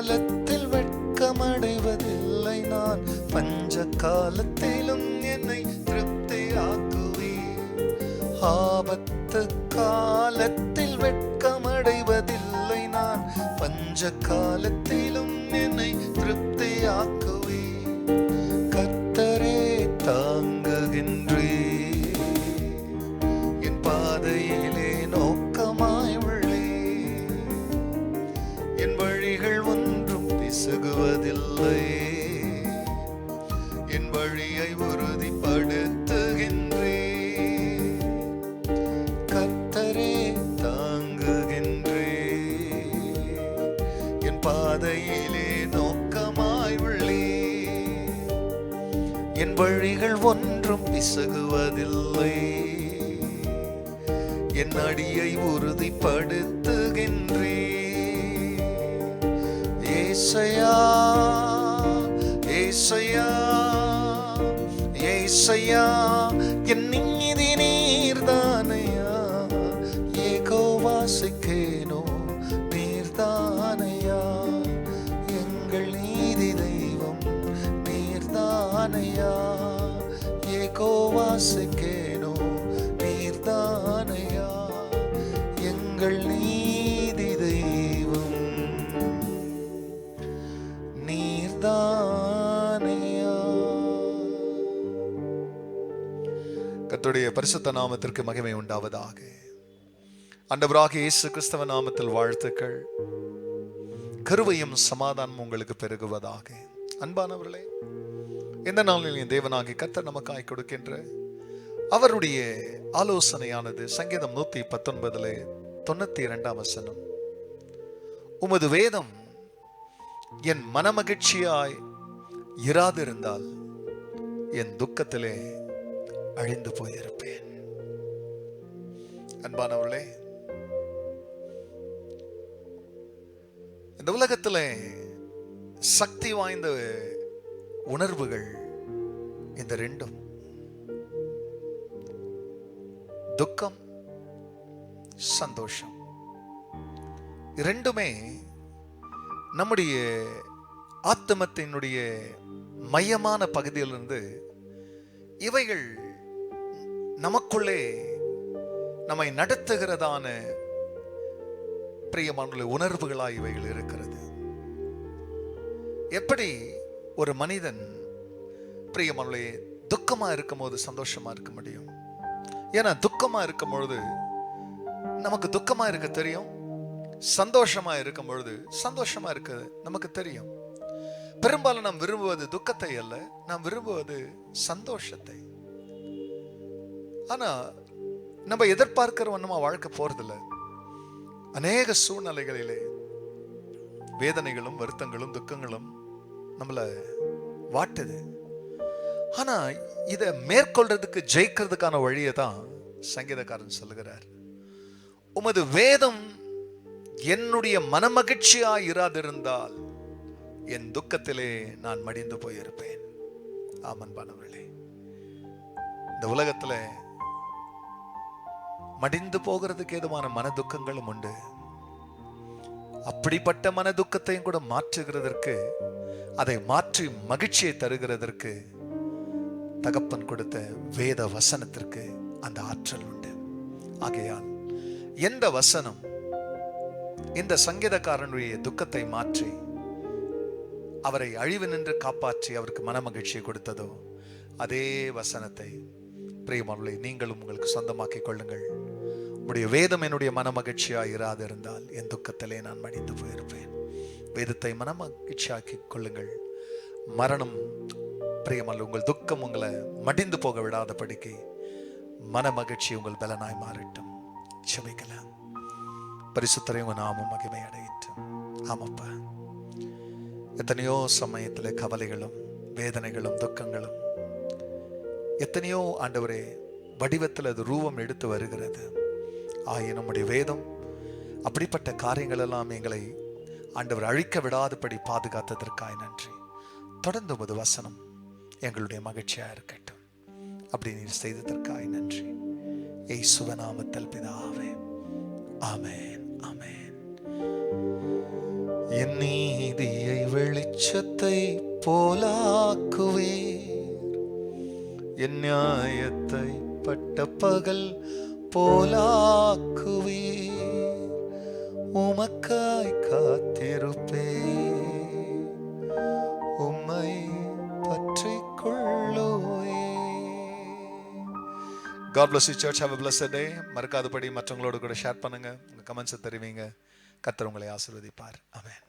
காலத்தில் வெட்கமடைவதில்லை நான், பஞ்ச காலத்திலும் என்னை திருப்தியாக்குவீர். ஆபத்து காலத்தில் வெட்கமடைவதில்லை நான், பஞ்ச காலத்திலும் என்னை திருப்தியாக்குவீர். கர்த்தரே தாங்குகின்றீர், என் பாதையிலே நோக்கமாய் உள்ளே, என் வழிகள் ஒன்றும் பிசகுவதில்லை, என் வழியை உறுதிப்படுத்துகின்றீர். கர்த்தரே தாங்குகின்றீர், என் பாதையிலே நோக்கமாய் உள்ளே, என் வழிகள் ஒன்றும் பிசகுவதில்லை, என் அடியை உறுதிப்படுத்துகின்றீர். ஏசையா ஏசையா ஏசையா, என் நீதி நீர்தானையா, யெகோவாசிக்கேனோ நீர்தானையா, எங்கள் நீதி தெய்வம் நீர்தானையா, யெகோவாசிக்கேனோ நீர்தானையா, எங்கள் நீதி தெய்வம் நீர்தானையா. கர்த்தருடைய பரிசுத்த நாமத்திற்கு மகிமை உண்டாவதாக. ஆண்டவராகிய இயேசு கிறிஸ்துவ நாமத்தில் வாழ்த்துக்கள். கிருபையும் சமாதானம் உங்களுக்கு பெருகுவதாக. அன்பானவர்களே, இந்த நாளில் தேவனாகிய கர்த்தர் நமக்காய் கொடுக்கின்ற அவருடைய ஆலோசனையானது சங்கீதம் 119 வசனம். உமது வேதம் என் மனமகிழ்ச்சியாய் இராதிருந்தால் என் துக்கத்திலே அழிந்து போயிருப்பேன். அன்பானவர்களே, இந்த உலகத்திலே சக்தி வாய்ந்த உணர்வுகள் இந்த ரெண்டும், துக்கம், சந்தோஷம், இரண்டுமே நம்முடைய ஆத்மத்தினுடைய மையமான பகுதியிலிருந்து இவைகள் நமக்குள்ளே நம்மை நடத்துகிறதான பிரியமான உணர்வுகளாய் இவைகள் இருக்கிறது. எப்படி ஒரு மனிதன் பிரியமான துக்கமா இருக்கும் போது சந்தோஷமா இருக்க முடியும்? ஏன்னா துக்கமா இருக்கும் பொழுது நமக்கு துக்கமா இருக்க தெரியும், சந்தோஷமா இருக்கும் பொழுது சந்தோஷமா இருக்க நமக்கு தெரியும். பெரும்பாலும் நாம் விரும்புவது துக்கத்தை அல்ல, நாம் விரும்புவது சந்தோஷத்தை. ஆனா நம்ம எதிர்பார்க்கிற ஒண்ணுமா வாழ்க்கை போறதில்லை. அநேக சூழ்நிலைகளிலே வேதனைகளும் வருத்தங்களும் துக்கங்களும் நம்மள வாட்டுது. ஆனா இதை மேற்கொள்றதுக்கு, ஜெயிக்கிறதுக்கான வழியை தான் சங்கீதக்காரன் சொல்லுகிறார். உமது வேதம் என்னுடைய மனமகிழ்ச்சியாய் இராதிருந்தால் என் துக்கத்திலே நான் மடிந்து போயிருப்பேன். ஆமன்பானவர்களே, இந்த உலகத்துல மடிந்து போகிறதுக்கு ஏதுவான மன துக்கங்களும் உண்டு. அப்படிப்பட்ட மன துக்கத்தையும் கூட மாற்றுகிறதற்கு, அதை மாற்றி மகிழ்ச்சியை தருகிறதற்கு தகப்பன் கொடுத்த வேத வசனத்திற்கு அந்த ஆற்றல் உண்டு. ஆகையால் எந்த வசனம் இந்த சங்கீதக்காரனுடைய துக்கத்தை மாற்றி அவரை அழிவு நின்று காப்பாற்றி அவருக்கு மன மகிழ்ச்சியை கொடுத்ததோ, அதே வசனத்தை பிரியமானவர்களே நீங்களும் உங்களுக்கு சொந்தமாக்கிக் கொள்ளுங்கள். உடைய வேதம் என்னுடைய மன மகிழ்ச்சியாக இராதிருந்தால் என் துக்கத்திலே நான் மடிந்து போயிருப்பேன். வேதத்தை மன மகிழ்ச்சியாக்கி கொள்ளுங்கள். மரணம் பிரியமல்ல, உங்கள் துக்கம் உங்களை மடிந்து போக விடாதபடிக்கு மன மகிழ்ச்சி உங்கள் பலனாய் மாறட்டும். செபிக்கலாம். பரிசுத்தரை உங்க நாமம் மகிமை அடையட்டும். ஆமாப்பா, எத்தனையோ சமயத்துல கவலைகளும் வேதனைகளும் துக்கங்களும் எத்தனையோ ஆண்டவரே வடிவத்தில் அது ரூபம் எடுத்து வருகிறது. ஆகிய நம்முடைய வேதம் அப்படிப்பட்ட காரியங்கள் எல்லாம் எங்களை ஆண்டவர் அழிக்க விடாதபடி பாதுகாத்ததற்காய் நன்றி. தொடர்ந்து உமது வசனம் எங்களுடைய மகிழ்ச்சியா இருக்கட்டும். அப்படி நீர் செய்ததற்காய் நன்றி. இயேசுவின் நாமத்தில் பிதாவே, ஆமென், ஆமென். என் நீதியை வெளிச்சத்தை போலாக்குவே, என் நியாயத்தை பட்ட பகல் போலாக்குவே, உமக்காய் காத்திருப்பே, உம்மை பற்றிக் கொள்ளுவே. God bless you church. Have a blessed day. மறக்காதபடி மற்றவங்களோடு கூட ஷேர் பண்ணுங்க, உங்க கமெண்ட்ஸை தெரிவிங்க. கர்த்தர் உங்களை ஆசீர்வதிப்பார். ஆமென்.